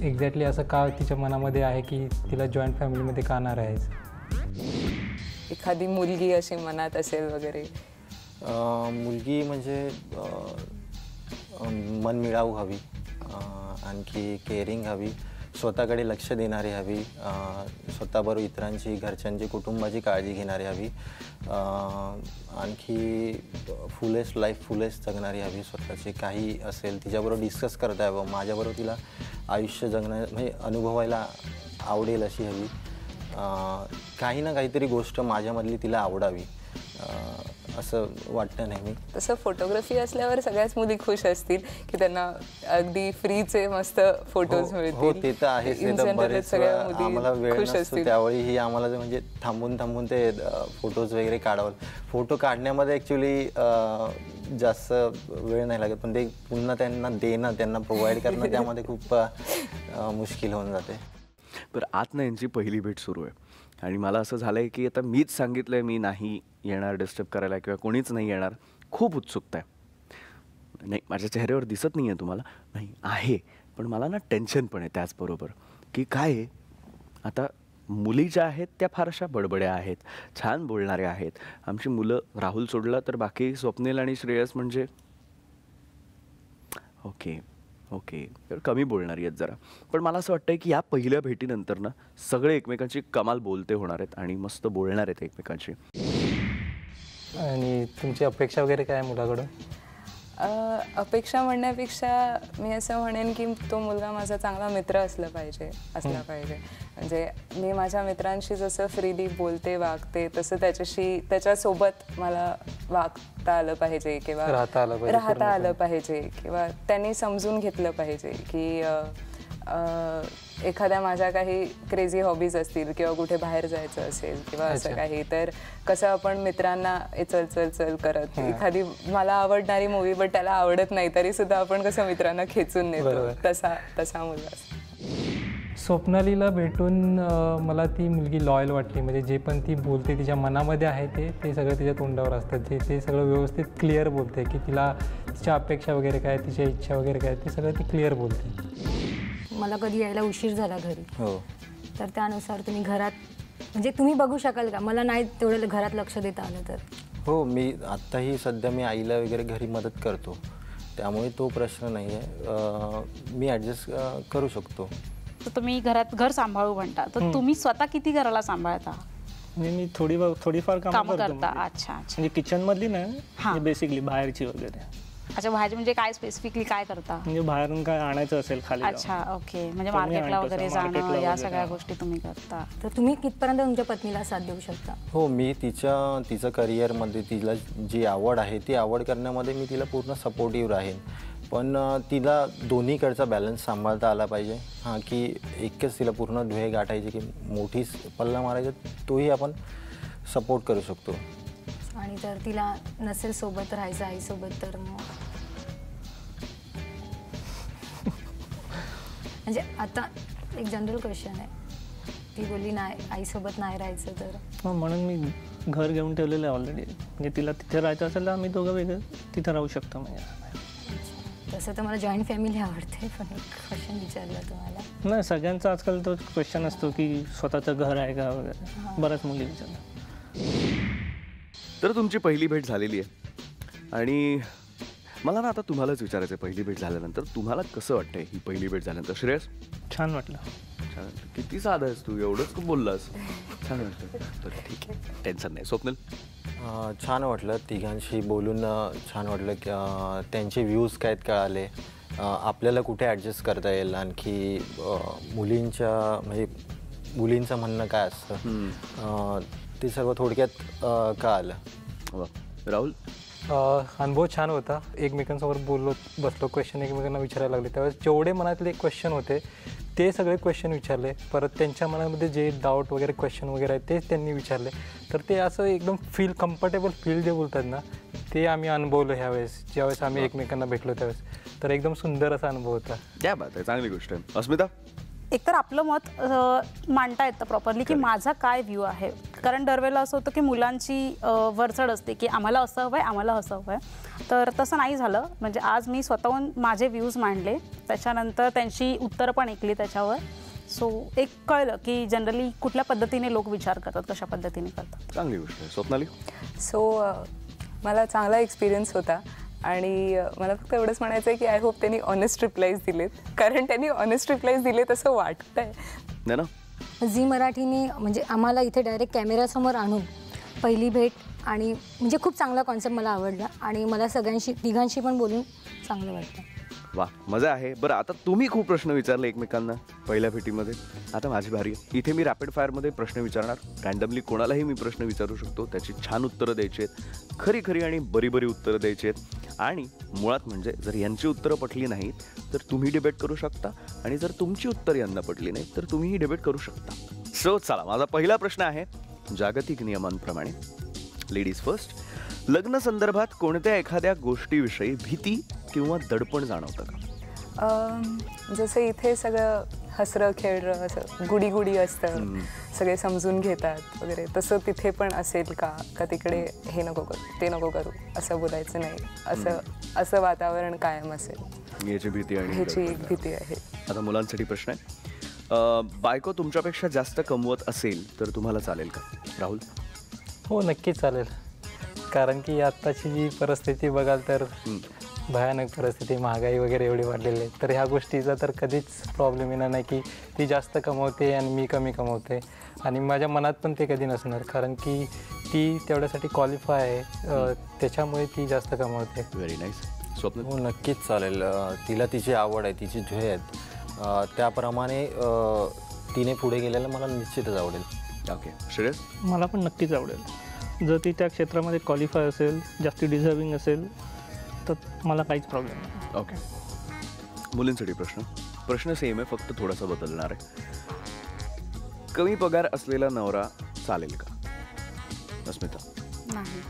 एक्झॅक्टली असं का तिच्या मनामध्ये आहे की तिला जॉईंट फॅमिलीमध्ये का नाही राहायचं. एखादी मुलगी अशी मनात असेल वगैरे? मुलगी म्हणजे मनमिळाऊ हवी, आणखी केअरिंग हवी, स्वतःकडे लक्ष देणारी हवी, स्वतःबरोबर इतरांची, घरच्यांची, कुटुंबाची काळजी घेणारी हवी, आणखी फुलेस्ट जगणारी हवी. स्वतःची काही असेल तिच्याबरोबर डिस्कस करता यावं, माझ्याबरोबर तिला आयुष्य जगणं म्हणजे अनुभवायला आवडेल अशी हवी. काही ना काहीतरी गोष्ट माझ्यामधली तिला आवडावी असं वाटतं नेहमी. तसं फोटोग्राफी असल्यावर सगळ्याच मुली खुश असतील की त्यांना अगदी फ्रीचे मस्त फोटोज मिळतील. हो, ते तर आहे. बरेच आम्हाला वेळ नसतो त्यावेळी आम्हाला म्हणजे थांबून ते फोटोज वगैरे काढावं. फोटो काढण्यामध्ये ॲक्च्युली जास्त वेळ नाही लागत, पण ते पुन्हा त्यांना देणं, त्यांना प्रोव्हाइड करणं त्यामध्ये खूप मुश्किल होऊन जाते. बरं, आत यांची पहिली भेट सुरू आहे आणि मला असं झालं आहे की आता मीच सांगितलं आहे मी नाही येणार डिस्टर्ब करायला किंवा कोणीच नाही येणार. खूप उत्सुकता आहे. नाही, माझ्या चेहऱ्यावर दिसत नाही आहे तुम्हाला, नाही आहे, पण मला ना टेन्शन पण आहे त्याचबरोबर की काय आहे, आता मुली ज्या आहेत त्या फारशा बडबड्या आहेत, छान बोलणाऱ्या आहेत. आमची मुलं, राहुल सोडला तर बाकी स्वप्नील आणि श्रेयस म्हणजे ओके कमी बोलणारी आहेत जरा. पण मला असं वाटतं की या पहिल्या भेटीनंतर ना सगळे एकमेकांची कमाल बोलते होणार आहेत आणि मस्त बोलणार आहेत एकमेकांशी. आणि तुमची अपेक्षा वगैरे काय मुलाकडून? अपेक्षा म्हणण्यापेक्षा मी असं म्हणेन की तो मुलगा माझा चांगला मित्र असला पाहिजे. म्हणजे मी माझ्या मित्रांशी जसं फ्रीली बोलते, वागते, तसं त्याच्यासोबत मला वागता आलं पाहिजे किंवा राहता आलं पाहिजे किंवा त्यांनी समजून घेतलं पाहिजे की एखाद्या माझ्या काही क्रेझी हॉबीज असतील किंवा कुठे बाहेर जायचं असेल किंवा असं काही, तर कसं आपण मित्रांना चल करत एखादी मला आवडणारी मूवी बट त्याला आवडत नाही तरी सुद्धा आपण कसं मित्रांना खेचून नेतो, तसा मुलगा. स्वप्नालीला भेटून मला ती मुलगी लॉयल वाटली. म्हणजे जे पण ती बोलते तिच्या मनामध्ये आहे ते सगळं तिच्या तोंडावर असतं. ते सगळं व्यवस्थित क्लिअर बोलते की तिला तिच्या अपेक्षा वगैरे काय, तिच्या इच्छा वगैरे काय, ते सगळं ती क्लिअर बोलते. मला कधी यायला उशीर झाला घरी हो. तर त्यानुसार तुम्ही घरात म्हणजे तुम्ही बघू शकाल का, मला नाही तेवढं घरात लक्ष देता आलं तर? हो, मी आत्ताही सध्या मी आईला वगैरे घरी मदत करतो, त्यामुळे तो प्रश्न नाही आहे. मी ॲडजस्ट करू शकतो. तर तुम्ही घरात घर सांभाळू म्हणता, तर तुम्ही स्वतः किती घराला सांभाळता? म्हणजे मी थोडीफार काम कामं करता. करतो. अच्छा अच्छा म्हणजे किचन मधली हां. नाही, बेसिकली बाहेरची वगैरे. अच्छा, भाजी म्हणजे काय स्पेसिफिकली काय करता? म्हणजे बाहेरून काय आणायचं असेल खाली जाऊन. अच्छा, ओके. म्हणजे तर मी मार्केटला आणतो वगैरे असं, जाणं मार्केटला या वगैरे, सगळ्या हां. गोष्टी तुम्ही करता. तर तुम्ही कितपर्यंत तुमच्या पत्नीला साथ देऊ शकता? हो, मी तिचं करिअरमध्ये तिला जी आवड आहे ती आवड करण्यामध्ये मी तिला पूर्ण सपोर्टिव्ह राहीन, पण तिला दोन्हीकडचा बॅलन्स सांभाळता आला पाहिजे. हां, की एकच तिला पूर्ण ध्येय गाठायची की मोठी पल्ला मारायचा, तोही आपण सपोर्ट करू शकतो. आणि जर तिला नसेल सोबत राहायचं आईसोबत तर मग म्हणजे आता एक जनरल क्वेश्चन आहे, ती बोलली नाही आईसोबत नाही राहायचं तर? हो, म्हणून मी घर घेऊन ठेवलेलं आहे ऑलरेडी. म्हणजे तिला तिथे राहायचं असेल तर आम्ही दोघं वेगळं तिथे राहू शकतो. म्हणजे तसं तर मला जॉईंट फॅमिली आवडते, पण एक क्वेश्चन विचारला तुम्हाला. नाही, सगळ्यांचा आजकाल तो क्वेश्चन असतो की स्वतःचं घर आहे का वगैरे, बऱ्याच मुली विचारतात. तर तुमची पहिली भेट झालेली आहे आणि मला ना आता तुम्हालाच विचारायचं आहे, पहिली भेट झाल्यानंतर तुम्हाला कसं वाटतंय ही पहिली भेट झाल्यानंतर? श्रेयस? छान वाटलं. छान. किती साधा आहेस तू, एवढंच खूप बोललास. छान वाटतं. बरं, ठीक आहे, टेन्शन नाही. स्वप्नील? छान वाटलं, तिघांशी बोलून छान वाटलं की त्यांचे व्ह्यूज काय आहेत कळाले, आपल्याला कुठे ॲडजस्ट करता येईल, आणखी मुलींचं म्हणणं काय असतं ते सर्व थोडक्यात कळालं. वा. राहुल? अनुभव छान होता. एकमेकांसमोर बसलो, क्वेश्चन एकमेकांना विचारायला लागले, त्यावेळेस जेवढे मनातले क्वेश्चन होते ते सगळे क्वेश्चन विचारले. परत त्यांच्या मनामध्ये जे डाऊट वगैरे क्वेश्चन वगैरे आहेत तेच त्यांनी विचारले. तर ते असं एकदम कम्फर्टेबल फील जे बोलतात ना, ते आम्ही अनुभवलं ह्यावेळेस, ज्यावेळेस आम्ही एकमेकांना भेटलो त्यावेळेस. तर एकदम सुंदर असा अनुभव होता. क्या बात आहे, चांगली गोष्ट आहे. अस्मिता? एकतर आपलं मत मांडता येतं प्रॉपरली की माझा काय व्ह्यू आहे. कारण दरवेळेला असं होतं की मुलांची वरचढ असते की आम्हाला असं हवं आहे, आम्हाला असं हवं आहे. तर तसं नाही झालं. म्हणजे आज मी स्वतःहून माझे व्ह्यूज मांडले, त्याच्यानंतर त्यांची उत्तरं पण ऐकली त्याच्यावर. सो एक कळलं की जनरली कुठल्या पद्धतीने लोक विचार करतात, कशा पद्धतीने करतात. चांगली गोष्ट आहे. स्वप्नाली? सो मला चांगला एक्सपिरियन्स होता आणि मला फक्त एवढंच म्हणायचं आहे की आय होप त्यांनी ऑनेस्ट रिप्लायज दिलेत, कारण त्यांनी ऑनेस्ट रिप्लायज दिलेत असं वाटतंय. नाही ना? झी मराठीने म्हणजे आम्हाला इथे डायरेक्ट कॅमेऱ्यासमोर आणून पहिली भेट आणि म्हणजे खूप चांगला कॉन्सेप्ट मला आवडला आणि मला तिघांशी पण बोलून चांगलं वाटतं. वा, मजा आहे. बरं, आता तुम्ही खूप प्रश्न विचारले एकमेकांना पहिल्या भेटीमध्ये. आता माझी भारी आहे. इथे मी रॅपिड फायरमध्ये प्रश्न विचारणार. रँडमली कोणालाही मी प्रश्न विचारू शकतो, त्याची छान उत्तरं द्यायची आहेत, खरी खरी आणि बरी उत्तरं द्यायची आहेत. आणि मुळात म्हणजे जर यांची उत्तरं पटली नाहीत तर तुम्ही डिबेट करू शकता, आणि जर तुमची उत्तर यांना पटली नाही तर तुम्हीही डिबेट करू शकता. सो चला, माझा पहिला प्रश्न आहे जागतिक नियमांप्रमाणे. Ladies first. लग्न संदर्भात कोणत्या एखाद्या गोष्टीविषयी भीती किंवा दडपण जाणवतं का? जसं इथे सगळं हसरं खेळरं असं गुडी असतं, सगळे समजून घेतात वगैरे, तसं तिथे पण असेल का तिकडे हे नको करू ते नको करू असं बोलायचं नाही, असं वातावरण कायम असेल, याची भीती आणि ह्याची एक भीती आहे. आता मुलांसाठी प्रश्न आहे. बायको तुमच्यापेक्षा जास्त कमवत असेल तर तुम्हाला चालेल का? राहुल? हो, नक्कीच चालेल. कारण की आत्ताची जी परिस्थिती बघाल तर भयानक परिस्थिती, महागाई वगैरे एवढी वाढलेली आहे. तर ह्या गोष्टीचा तर कधीच प्रॉब्लेम येणार नाही की ती जास्त कमवते आणि मी कमी कमवते. आणि माझ्या मनात पण ते कधी नसणार, कारण की ती तेवढ्यासाठी क्वालिफाय आहे, त्याच्यामुळे ती जास्त कमवते. Very nice. स्वप्न? हो, नक्कीच चालेल. तिला तिची आवड आहे, तिची ध्येय आहेत, त्याप्रमाणे तिने पुढे गेलेलं मला निश्चितच आवडेल. ओके. श्रेयस? मला पण नक्कीच आवडेल. जर ती त्या क्षेत्रामध्ये क्वालिफाय असेल, जास्ती डिझर्विंग असेल तर मला काहीच प्रॉब्लेम नाही. ओके. मुलींसाठी प्रश्न सेम आहे, फक्त थोडासा बदलणार आहे. कमी पगार असलेला नवरा चालेल का? अस्मिता? नाही.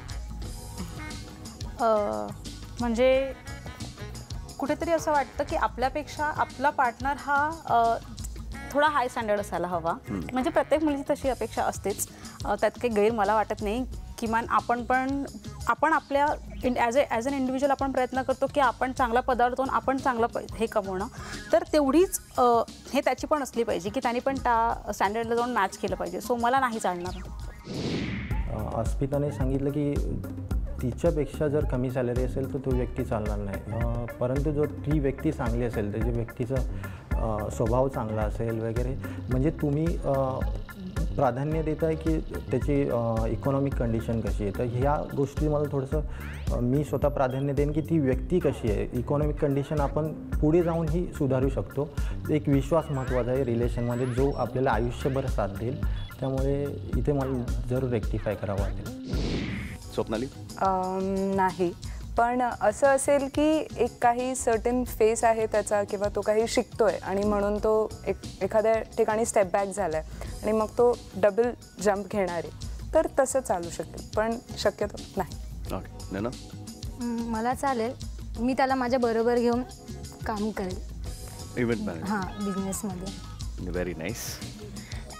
म्हणजे कुठेतरी असं वाटतं की आपल्यापेक्षा आपला पार्टनर हा थोडा हाय स्टँडर्ड असायला हवा. म्हणजे प्रत्येक मुलीची तशी अपेक्षा असतेच, त्यात काही गैर मला वाटत नाही. किमान आपण पण आपण आपल्या ॲज अन इंडिव्हिज्युअल आपण प्रयत्न करतो की आपण चांगला पदार्थ होऊन आपण चांगलं हे कमवणं, तर तेवढीच हे त्याची पण असली पाहिजे की त्यांनी पण त्या स्टँडर्डला जाऊन मॅच केलं पाहिजे. सो मला नाही चालणार. अस्मिताने सांगितलं की तिच्यापेक्षा जर कमी सॅलरी असेल तर तो व्यक्ती चालणार नाही, परंतु जर ती व्यक्ती चांगली असेल, त्याच्या व्यक्तीचा स्वभाव चांगला असेल वगैरे, म्हणजे तुम्ही प्राधान्य देत आहे की त्याची इकॉनॉमिक कंडिशन कशी आहे, तर ह्या गोष्टी मला थोडंसं मी स्वतः प्राधान्य देईन की ती व्यक्ती कशी आहे. इकॉनॉमिक कंडिशन आपण पुढे जाऊनही सुधारू शकतो. एक विश्वास महत्त्वाचा आहे रिलेशनमध्ये, जो आपल्याला आयुष्यभर साथ देईल. त्यामुळे इथे मला जरूर रेक्टिफाय करावं लागेल. स्वप्नाली? नाही, पण असं असेल की एक काही सर्टन फेस आहे त्याचा, किंवा तो काही शिकतोय आणि म्हणून तो एखाद्या ठिकाणी स्टेप बॅक झाला आहे आणि मग तो डबल जंप घेणार आहे, तर तसं चालू शकेल, पण शक्यतो नाही. ओके. ना मला चालेल, मी त्याला माझ्या बरोबर घेऊन काम करेल इव्हेंट मॅनेजर. हां, बिझनेसमध्ये. Very nice.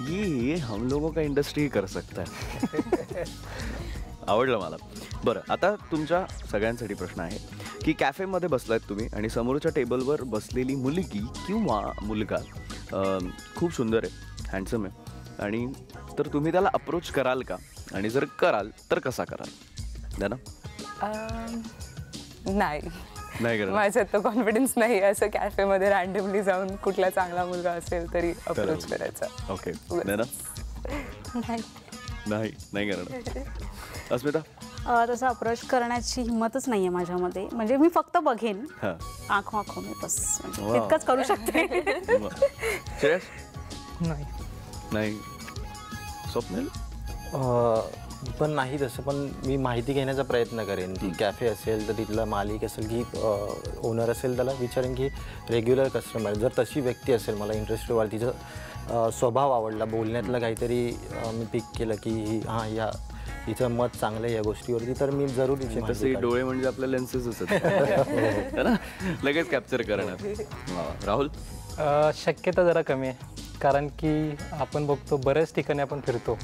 ये हम लोगों का इंडस्ट्री ही कर सकता है. आवडलं मला. बरं, आता तुमच्या सगळ्यांसाठी प्रश्न आहे की कॅफेमध्ये बसलायत तुम्ही आणि समोरच्या टेबलवर बसलेली मुलगी किंवा मुलगा खूप सुंदर आहे, हँडसम आहे, आणि तर तुम्ही त्याला अप्रोच कराल का, आणि जर कराल तर कसा कराल? ना नाही, नाही करणार. माझ्यात तो कॉन्फिडन्स नाही असं कॅफेमध्ये रँडमली जाऊन कुठला चांगला मुलगा असेल तरी अप्रोच करायचा. ओके. ना नाही, नाही करणार. अस्मिता? तसं अप्रोच करण्याची हिंमतच नाही आहे माझ्यामध्ये. म्हणजे मी फक्त बघेन, हां, आँखो आँखो मी बस इतकंच करू शकते. श्रेयस? नाही. नाही. स्वप्नील? पण नाही तसं, पण मी माहिती घेण्याचा प्रयत्न करेन की कॅफे असेल तर तिथला मालिक असेल की ओनर असेल, त्याला विचारेन की रेग्युलर कस्टमर जर तशी व्यक्ती असेल, मला इंटरेस्टेड वाटलं, तिचं स्वभाव आवडला, बोलण्यातलं काहीतरी मी पिक केलं की हां या तिचं मत चांगलं आहे या गोष्टीवरती, तर मी जरूर तसे डोळे म्हणजे आपल्या लेन्सेस असतात ना, लगेच कॅप्चर करणार. राहुल? शक्यता जरा कमी आहे, कारण की आपण बघतो बऱ्याच ठिकाणी आपण फिरतो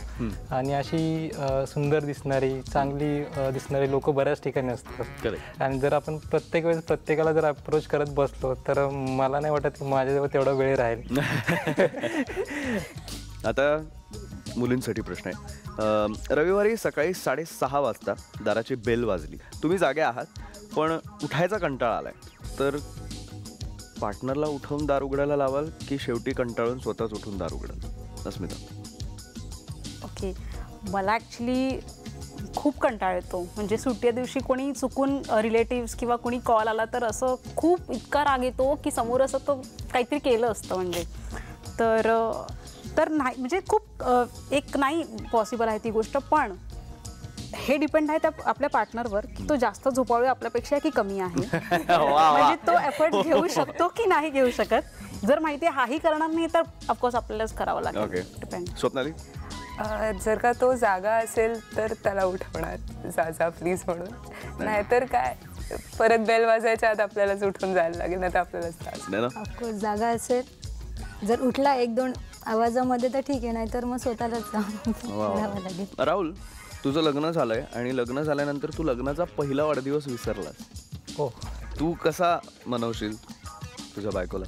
आणि अशी सुंदर दिसणारी, चांगली दिसणारी लोक बऱ्याच ठिकाणी असतात. आणि जर आपण प्रत्येक वेळेस प्रत्येकाला जर अप्रोच करत बसलो तर मला नाही वाटत की माझ्याजवळ तेवढा वेळ राहील. आता मुलींसाठी प्रश्न आहे. रविवारी सकाळी 6:30 वाजता दाराची बेल वाजली, तुम्ही जागे आहात पण उठायचा कंटाळा आलाय, तर पार्टनरला उठवून दार उघडायला लावाल की शेवटी कंटाळून स्वतःच उठून दार उघडाल? अस्मिता? ओके, मला ॲक्च्युली खूप कंटाळा येतो. म्हणजे सुट्ट्या दिवशी कोणी चुकून रिलेटिव्स किंवा कोणी कॉल आला तर असं खूप इतका राग येतो की समोर असं तो काहीतरी केलं असतं, म्हणजे तर नाही, म्हणजे खूप एक नाही पॉसिबल आहे ती गोष्ट. पण हे डिपेंड आहे त्या आपल्या पार्टनरवर की तो जास्त झोपाळू आपल्यापेक्षा की कमी आहे. म्हणजे तो एफर्ट घेऊ शकतो की नाही घेऊ शकत. जर माहिती हाही करणार नाही तर ऑफकोर्स आपल्यालाच करावं लागेल. डिपेंड. स्वप्नाली? जर का तो जागा असेल तर त्याला उठवणार, जा प्लीज म्हणून. नाहीतर काय, परत बेल वाजायच्या आत आपल्यालाच उठून जायला लागेल, नाही तर आपल्यालाच त्रास. ऑफकोर्स जागा असेल, जर उठला 1-2 आवाजामध्ये तर ठीक आहे, नाहीतर मग स्वतःलाच जावं लागेल. राहुल, तुझं लग्न झालंय आणि लग्न झाल्यानंतर तू लग्नाचा पहिला वाढदिवस विसरलास. हो. तू कसा मनवशील तुझ्या बायकोला?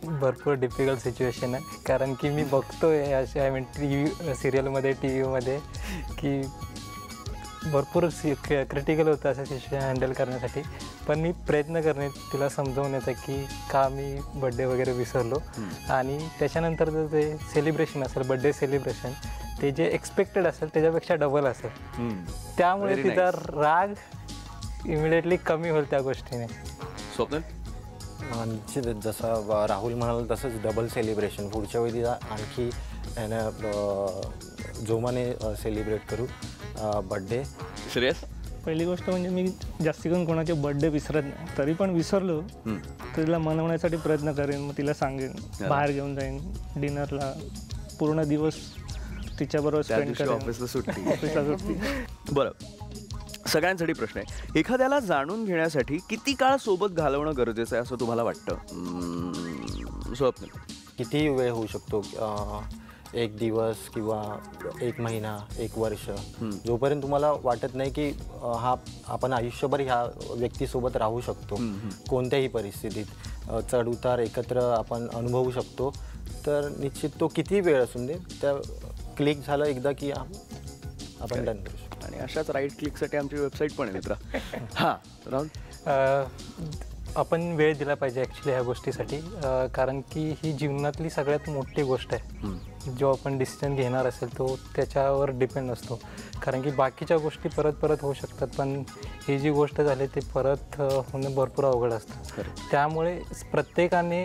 भरपूर डिफिकल्ट सिच्युएशन आहे, कारण की मी बघतोय असे आय मीन सिरियलमध्ये, टी व्हीमध्ये की भरपूर क्रिटिकल होतं असं सिच्युएशन हँडल करण्यासाठी. पण मी प्रयत्न करणे तिला समजवण्याचा की का मी बड्डे वगैरे विसरलो, आणि त्याच्यानंतर जर ते सेलिब्रेशन असेल, बड्डे सेलिब्रेशन, ते जे एक्सपेक्टेड असेल त्याच्यापेक्षा डबल असेल, त्यामुळे तिचा राग इमिडिएटली कमी होईल त्या गोष्टीने. स्वप्न? निश्चित, जसं राहुल म्हणाल तसंच डबल सेलिब्रेशन, पुढच्या वेळी तिला आणखी जोमाने सेलिब्रेट करू बड्डे. श्रेयस? पहिली गोष्ट म्हणजे मी जास्ती करून कोणाचे बर्थडे विसरत नाही, तरी पण विसरलो तर तिला मनवण्यासाठी प्रयत्न करेन. मग तिला सांगेन, बाहेर घेऊन जाईन डिनरला, पूर्ण दिवस तिच्याबरोबर स्पेंड करेन. ऑफिसला सुट्टी. बरं, सगळ्यांसाठी प्रश्न आहे. एखाद्याला जाणून घेण्यासाठी किती काळ सोबत घालवणं गरजेचं आहे असं तुम्हाला वाटतं? स्वप्न? किती वेळ होऊ शकतो? 1 दिवस किंवा 1 महिना 1 वर्ष जोपर्यंत तुम्हाला वाटत नाही की आपण आयुष्यभर ह्या व्यक्तीसोबत राहू शकतो, कोणत्याही परिस्थितीत चढ उतार एकत्र आपण अनुभवू शकतो, तर निश्चित तो किती वेळ असून दे त्या क्लिक झालं एकदा की आपण डन करू शकतो. आणि अशाच राईट क्लिकसाठी आमची वेबसाईट पण आहे मित्रा. हां राहुल, आपण वेळ दिला पाहिजे ॲक्च्युली ह्या गोष्टीसाठी, कारण की ही जीवनातली सगळ्यात मोठी गोष्ट आहे. जो आपण डिसिजन घेणार असेल तो त्याच्यावर डिपेंड असतो, कारण की बाकीच्या गोष्टी परत परत होऊ शकतात, पण ही जी गोष्ट झाली ती परत होणं भरपूर अवघड असतं. त्यामुळे प्रत्येकाने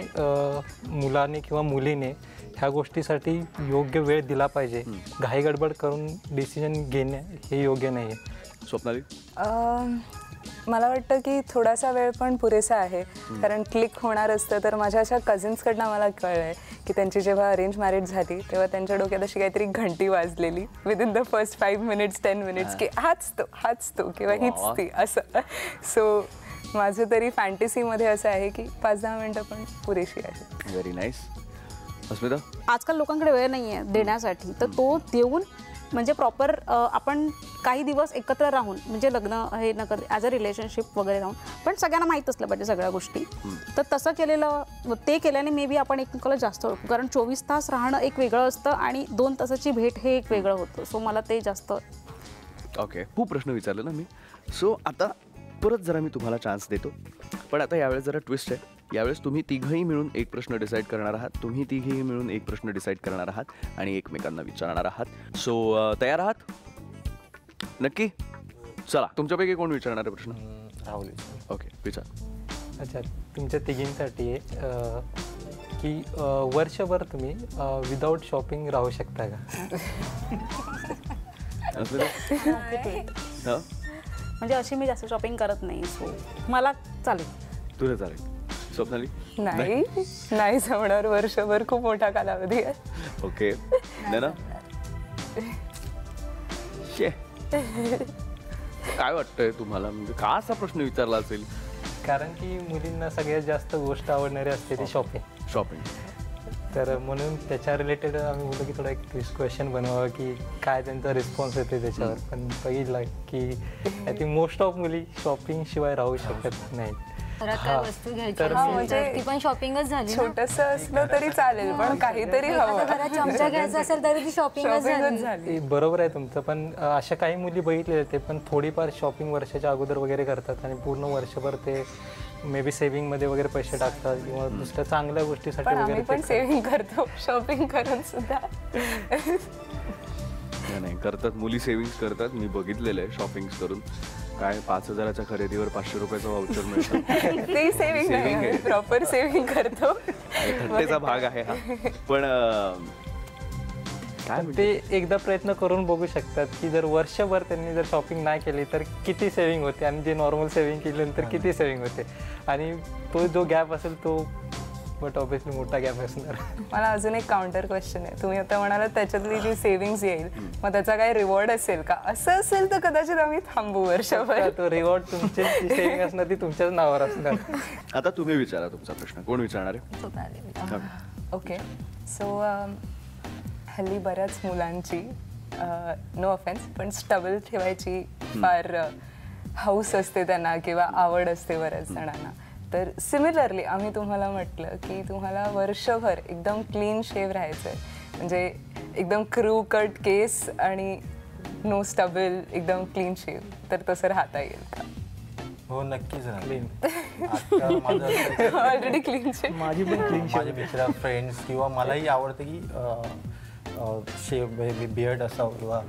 मुलाने किंवा मुलीने ह्या गोष्टीसाठी योग्य वेळ दिला पाहिजे. घाई गडबड करून डिसिजन घेणे हे योग्य नाही आहे. स्वप्नाली, मला वाटतं की थोडासा वेळ पण पुरेसा आहे, कारण क्लिक होणार असतं तर माझ्या अशा कझिन्सकडनं मला कळलं आहे की त्यांची जेव्हा अरेंज मॅरेज झाली तेव्हा त्यांच्या डोक्यात अशी काहीतरी घंटी वाजलेली within the first 5 minutes 10 minutes की हाच तो किंवा हीच ती असं. सो माझं तरी फॅन्टसीमध्ये असं आहे की 5-10 मिनटं पण पुरेशी आहे. Very nice. अस्मिता, आजकाल लोकांकडे वेळ नाही आहे देण्यासाठी, तर तो देऊन म्हणजे प्रॉपर आपण काही दिवस एकत्र राहून म्हणजे लग्न हे न कर ॲज अ रिलेशनशिप वगैरे राहून, पण सगळ्यांना माहीत असलं पाहिजे सगळ्या गोष्टी. तर तसं केलेलं, ते केल्याने मे बी आपण एकमेकाला जास्त ओळखू, कारण 24 तास राहणं एक वेगळं असतं आणि 2 तासाची भेट हे एक वेगळं होतं. सो मला ते जास्त. ओके, खूप प्रश्न विचारले ना मी. सो आता परत जरा मी तुम्हाला चान्स देतो, पण आता यावेळेस जरा ट्विस्ट आहे. यावेळेस तुम्ही तिघंही मिळून एक प्रश्न डिसाईड करणार आहात, तुम्ही तिघेही मिळून एक प्रश्न डिसाईड करणार आहात आणि एकमेकांना विचारणार आहात. सो तयार आहात? नक्की? चला, तुमच्यापैकी कोण विचारणार आहे प्रश्न? राहुल. ओके, विचार. अच्छा, तुमच्या तिघींसाठी आहे की वर्षभर तुम्ही विदाऊट शॉपिंग राहू शकता का? म्हणजे अशी मी जास्त शॉपिंग करत नाही, सो मला चालेल. तुला चालेल. स्वप्नाली? नाही जमणार, वर्षभर खूप मोठा कालावधी आहे. ओके, ना काय वाटतंय तुम्हाला, म्हणजे का असा प्रश्न विचारला असेल? कारण की मुलींना सगळ्यात जास्त गोष्ट आवडणारी असते ती शॉपिंग. तर म्हणून त्याच्या रिलेटेड आम्ही बोललो की थोडा एक ट्विस्ट क्वेश्चन बनवावं की काय त्यांचा रिस्पॉन्स येते त्याच्यावर. पण बघितलं की आय थिंक मोस्ट ऑफ मुली शॉपिंग शिवाय राहू शकत नाही. वस्तू घ्यायची ती पण शॉपिंगच झाली. छोटंसं असलं तरी चालेल, पण काहीतरी हवं. घरात चमचा घ्यायचा असेल तरी ती शॉपिंगच झाली. बरोबर आहे तुमचं, पण अशा काही मुली बघितलेल्या ते पण थोडीफार शॉपिंग वर्षाच्या अगोदर वगैरे करतात आणि पूर्ण वर्षभर ते मे बी सेव्हिंगमध्ये वगैरे पैसे टाकतात किंवा दुसऱ्या चांगल्या गोष्टीसाठी वगैरे. पण सेव्हिंग करतो शॉपिंग करून सुद्धा. नाही करतात, मुली सेव्हिंग्स करतात. मी बघितलेलं आहे शॉपिंग्स करून. काय 5,000च्या खरेदीवर 500 रुपयाचं वाउचर मिळतं. ते सेव्हिंग नाही, प्रॉपर सेव्हिंग करतो. थट्टेचा भाग आहे हा. पण काय ते एकदा प्रयत्न करून बघू शकतात की जर वर्षभर त्यांनी जर शॉपिंग नाही केली तर किती सेव्हिंग होते आणि जे नॉर्मल सेव्हिंग केल्यानंतर किती सेव्हिंग होते. आणि तो जो गॅप असेल तो बट ऑब्विसली मोठा गॅप असणार. मला अजून एक काउंटर क्वेश्चन आहे. तुम्ही आता म्हणाला त्याच्यातली जी सेव्हिंग्स येईल मग त्याचा काही रिवॉर्ड असेल का? असं असेल तर कदाचित आम्ही थांबू वर्षभर. तो रिवॉर्ड तुमची सेव्हिंग असणार ती तुमच्याच नावावर असणार. आता तुम्ही विचारा तुमचा प्रश्न. कोण विचारणार आहे? ओके, सो हल्ली बऱ्याच मुलांची नो ऑफेन्स पण स्टबल ठेवायची फार हौस असते त्यांना किंवा आवड असते बऱ्याच जणांना. तर सिमिलरली आम्ही तुम्हाला म्हटलं की तुम्हाला वर्षभर एकदम क्लीन शेव राहायचं आहे, म्हणजे एकदम क्रू कट केस आणि नो स्टबल, एकदम क्लीन शेव, तर तसं राहता येईल का? हो नक्कीच क्लीन. Already clean shave. माझी पण क्लीन. माझे मित्र फ्रेंड्स किंवा मलाही आवडतं की शेव बियर्ड असावं किंवा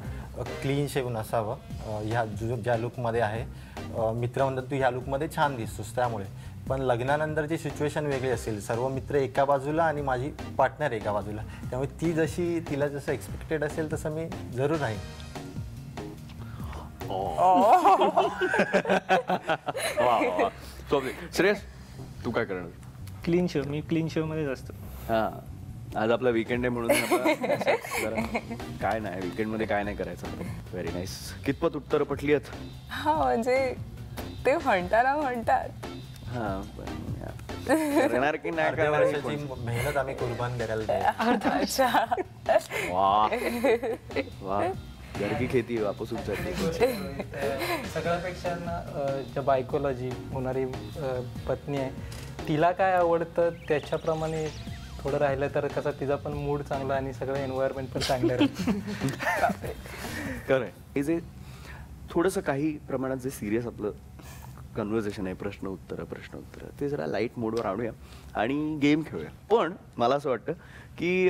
क्लीन शेव नसावं. ह्या ज्या लुकमध्ये आहे मित्र म्हणतात तू ह्या लुकमध्ये छान दिसतोस त्यामुळे. पण लग्नानंतरची सिच्युएशन वेगळी असेल, सर्व मित्र एका बाजूला आणि माझी पार्टनर एका बाजूला, त्यामुळे ती जशी तिला जसं एक्सपेक्टेड असेल तसं मी जरूर राहीन. श्रेयस तू काय करणार? Clean shave. मी क्लीन शेवमध्येच असतो. हां, आज आपला वीकेंड आहे म्हणून काय नाही वीकेंडमध्ये काय नाही करायचं. Very nice. कितपत उत्तर पटली आहेत? हा, म्हणजे ते म्हणतात हां, करणार की नाही अर्ध्या करणार हे वर्षाची कोण- मेहनत आम्ही कुर्बान करायला तयार. वा वा घर की खेती वापस सगळ्यापेक्षा ना ज्या बायकोला जी होणारी पत्नी आहे तिला काय आवडतं त्याच्याप्रमाणे थोडं राहिलं तर कसं तिचा पण मूड चांगला आणि सगळं एन्व्हायरमेंट पण चांगलं राहतं. खरंय. हे जे थोडंसं काही प्रमाणात जे सिरियस आपलं कन्व्हर्सेशन आहे, प्रश्न उत्तर ते जरा लाईट मोडवर आणूया आणि गेम खेळूया. पण मला असं वाटतं की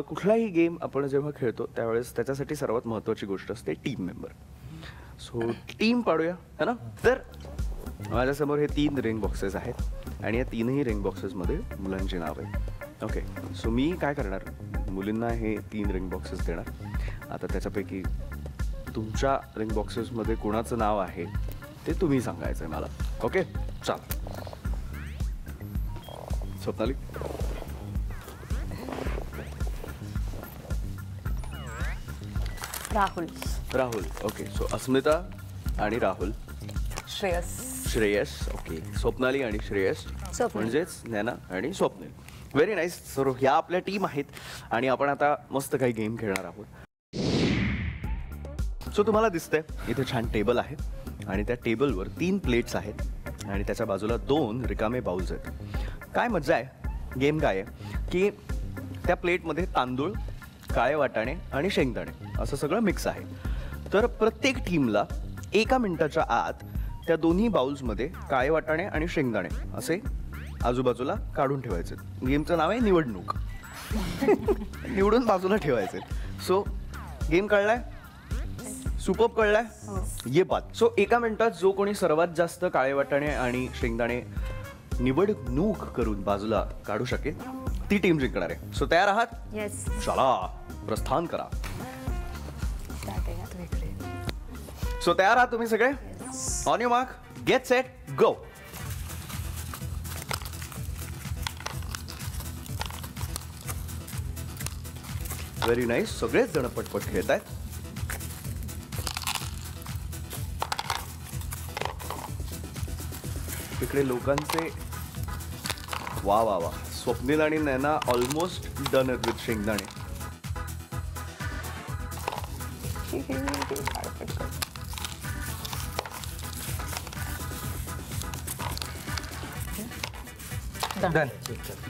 कुठलाही गेम आपण जेव्हा खेळतो त्यावेळेस त्याच्यासाठी सर्वात महत्त्वाची गोष्ट असते टीम मेंबर. सो टीम पाडूया है ना. तर माझ्यासमोर हे 3 रिंग बॉक्सेस आहेत आणि या 3ही रिंग बॉक्सेसमध्ये मुलांची नाव आहेत. ओके, सो मी काय करणार, मुलींना हे 3 रिंग बॉक्सेस देणार. आता त्याच्यापैकी तुमच्या रिंग बॉक्सेसमध्ये कोणाचं नाव आहे ते तुम्ही सांगायचं आहे मला. ओके चल. स्वप्नाली. राहुल. ओके, सो अस्मिता आणि राहुल. श्रेयस. ओके, स्वप्नाली आणि श्रेयस म्हणजेच नैना आणि स्वप्नील. Very nice. सो ह्या आपल्या टीम आहेत आणि आपण आता मस्त काही गेम खेळणार आहोत. सो तुम्हाला दिसतंय इथे छान टेबल आहे आणि त्या टेबलवर 3 प्लेट्स आहेत आणि त्याच्या बाजूला 2 रिकामे बाउल्स आहेत. काय मजा आहे, गेम काय आहे की त्या प्लेटमध्ये तांदूळ, काळे वाटाणे आणि शेंगदाणे असं सगळं मिक्स आहे. तर प्रत्येक टीमला 1 मिनिटाच्या आत त्या दोन्ही बाउल्समध्ये काळे वाटाणे आणि शेंगदाणे असे आजूबाजूला काढून ठेवायचे. गेमचं नाव आहे निवडणूक. निवडून बाजूला ठेवायचे. सो गेम कळलाय, सुपर्ब कळलाय. ये बात. सो 1 मिनिटात जो कोणी सर्वात जास्त काळे वाटाणे आणि शेंगदाणे निवडणूक करून बाजूला काढू शकेल ती टीम जिंकणार आहे. सो तयार आहात? येस. चला प्रस्थान करा. सो तयार आहात तुम्ही सगळे? On your mark, get set, go. Very nice. सगळेच जण पटपट खेळत आहेत. तिकडे लोकांचे वा वा वा. स्वप्नील आणि नैना ऑलमोस्ट डन आहेत विथ शेंगदाणे.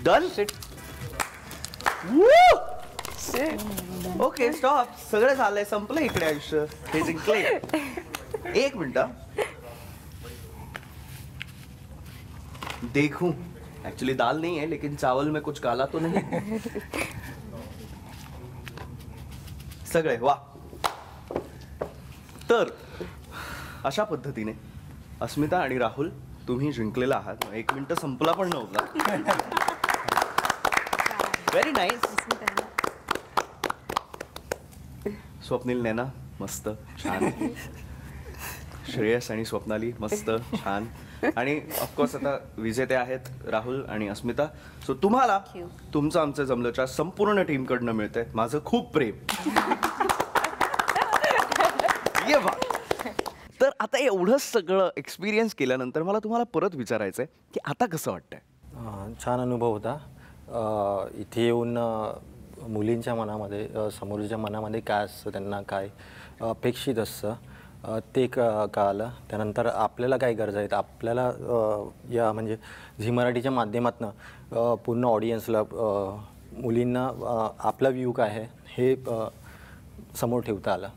डन. Okay stop. सगळं झालंय, संपलं इकडे आयुष्य. हे जिंकले. 1 मिनिट. देखूं, एक्चुअली दाल नहीं है लेकिन चावल में कुछ काला तो नहीं. सगळे वा. तर अशा पद्धतीने अस्मिता आणि राहुल तुम्ही जिंकलेला आहात. 1 मिनिट संपला पण नव्हता. Very nice. स्वप्नील, नैना मस्त छान. श्रेयस आणि स्वप्नाली मस्त छान. आणि ऑफकोर्स आता विजेते आहेत राहुल आणि अस्मिता. सो तुम्हाला तुमचं आमचं जमलंच्या संपूर्ण टीमकडनं मिळतंय माझं खूप प्रेम. ये बा. तर आता एवढं सगळं एक्सपिरियन्स केल्यानंतर मला तुम्हाला परत विचारायचंय की आता कसं वाटतंय? छान अनुभव होता. इथे येऊन मुलींच्या मनामध्ये, समोरच्या मनामध्ये काय असतं, त्यांना काय अपेक्षित असतं ते कळालं. त्यानंतर आपल्याला काय गरजा आहेत, आपल्याला या म्हणजे झी मराठीच्या माध्यमातून पूर्ण ऑडियन्सला, मुलींना आपला व्ह्यू काय आहे हे समोर ठेवता आलं.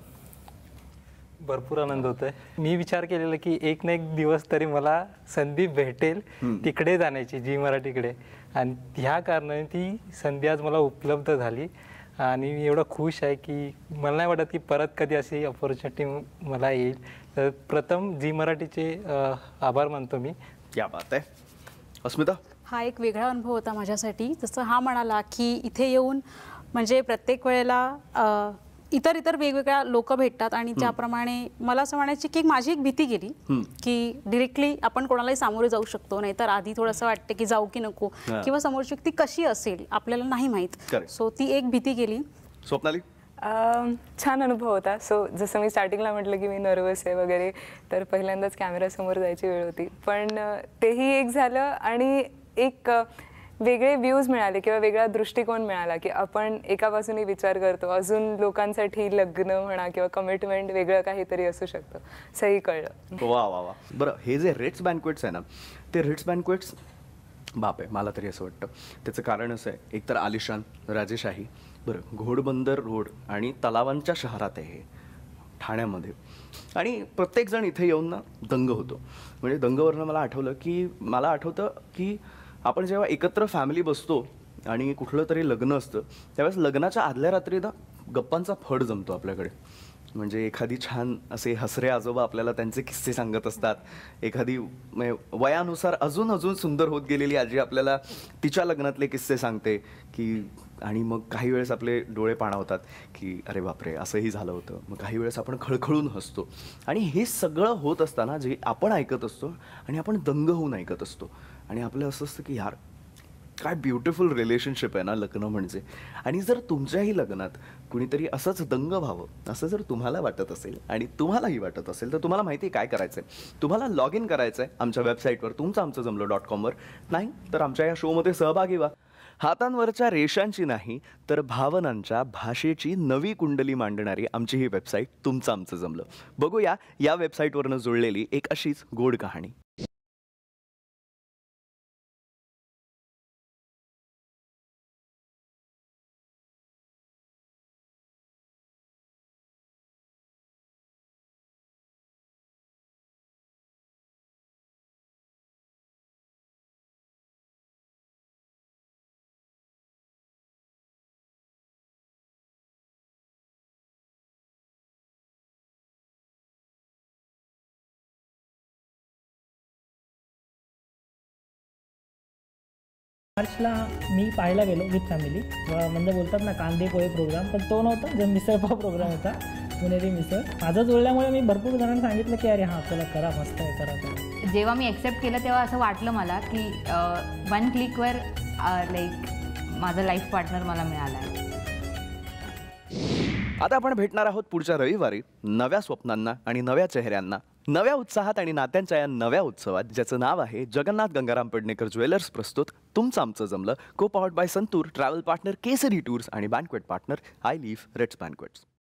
भरपूर आनंद होतोय. मी विचार केलेला की एक ना एक दिवस तरी मला संधी भेटेल तिकडे जाण्याची, झी मराठीकडे, आणि ह्या कारणाने ती संधी आज मला उपलब्ध झाली. आणि मी एवढं खुश आहे की मला नाही वाटत की परत कधी अशी अपॉर्च्युनिटी मला येईल. तर प्रथम झी मराठीचे आभार मानतो मी. क्या बात आहे. अस्मिता? हा एक वेगळा अनुभव होता माझ्यासाठी. जसं हा म्हणाला की इथे येऊन म्हणजे प्रत्येक वेळेला इतर वेगवेगळ्या लोक भेटतात आणि त्याप्रमाणे मला असं म्हणायची की माझी एक भीती गेली की डिरेक्टली आपण कोणालाही सामोरे जाऊ शकतो, नाही तर आधी थोडंसं वाटतं की जाऊ की नको, किंवा समोरची व्यक्ती कशी असेल आपल्याला नाही माहीत. सो ती एक भीती गेली. स्वप्नाली? छान अनुभव होता. सो जसं मी स्टार्टिंगला म्हटलं की मी नर्वस आहे वगैरे, तर पहिल्यांदाच कॅमेरासमोर जायची वेळ होती, पण तेही एक झालं. आणि एक वेगळे व्ह्यूज मिळाले किंवा वेगळा दृष्टिकोन मिळाला की आपण एका बाजूने विचार करतो, अजून लोकांसाठी लग्न म्हणा किंवा कमिटमेंट वेगळं काहीतरी असू शकतं, असंही कळलं. वा वा वा. बरं, हे जे रिट्स बँक्वेट्स आहे ना, ते रिट्स बँक्वेट्स बाप आहे, मला तरी असं वाटतं. त्याचं कारण असं आहे, एकतर आलिशान, राजेशाही, बरं घोडबंदर रोड आणि तलावांच्या शहरात आहे हे, ठाण्यामध्ये. आणि प्रत्येकजण इथे येऊन ना दंग होतो. म्हणजे दंगवरनं मला आठवतं की आपण जेव्हा एकत्र फॅमिली बसतो आणि कुठलं तरी लग्न असतं, त्यावेळेस लग्नाच्या आदल्या रात्री ना गप्पांचा फड जमतो आपल्याकडे. म्हणजे एखादी छान असे हसरे आजोबा आपल्याला त्यांचे किस्से सांगत असतात, एखादी वयानुसार अजून अजून सुंदर होत गेलेली आजी आपल्याला तिच्या लग्नातले किस्से सांगते की, आणि मग काही वेळेस आपले डोळे पाणावतात की अरे बापरे असंही झालं होतं. मग काही वेळेस आपण खळखळून हसतो. आणि हे सगळं होत असताना जे आपण ऐकत असतो आणि आपण दंग होऊन ऐकत असतो, आणि आपलं असं असतं की यार काय ब्युटिफुल रिलेशनशिप आहे ना लग्न म्हणजे. आणि जर तुमच्याही लग्नात कुणीतरी असंच दंग व्हावं असं जर तुम्हाला वाटत असेल आणि तुम्हालाही वाटत असेल, तर तुम्हाला माहिती आहे काय करायचं आहे. तुम्हाला लॉग इन करायचं आहे आमच्या वेबसाईटवर तुमचंआमचंजमलं.com वर. नाही तर आमच्या या शोमध्ये सहभागी व्हा. हातांवरच्या रेषांची नाही तर भावनांच्या भाषेची नवी कुंडली मांडणारी आमची ही वेबसाईट तुमचं आमचं जमलं. बघूया या वेबसाईटवरनं जुळलेली एक अशीच गोड कहाणी. मार्चला मी पाहायला गेलो विथ फॅमिली, म्हणजे बोलतात ना कांदे पोहे प्रोग्राम, पण तो नव्हता, जो मिसळपाव प्रोग्राम होता, पुणेरी मिसळ. माझं जुळल्यामुळे मी भरपूर जणांना सांगितलं की अरे हां चला करा, मस्त आहे, करा. जेव्हा मी ॲक्सेप्ट केलं तेव्हा असं वाटलं मला की 1 क्लिकवर लाईक माझं लाईफ पार्टनर मला मिळाला आहे. आता आपण भेटणार आहोत पुढच्या रविवारी नव्या स्वप्नांना आणि नव्या चेहऱ्यांना, नव्या उत्साहात आणि नात्यांच्या या नव्या उत्सवात, ज्याचं नाव आहे जगन्नाथ गंगाराम पेडणेकर ज्वेलर्स प्रस्तुत तुमचं आमचं जमलं, co powered by Santoor, travel partner Kesari tours आणि banquet partner I live Ritz बँक्वेट्स.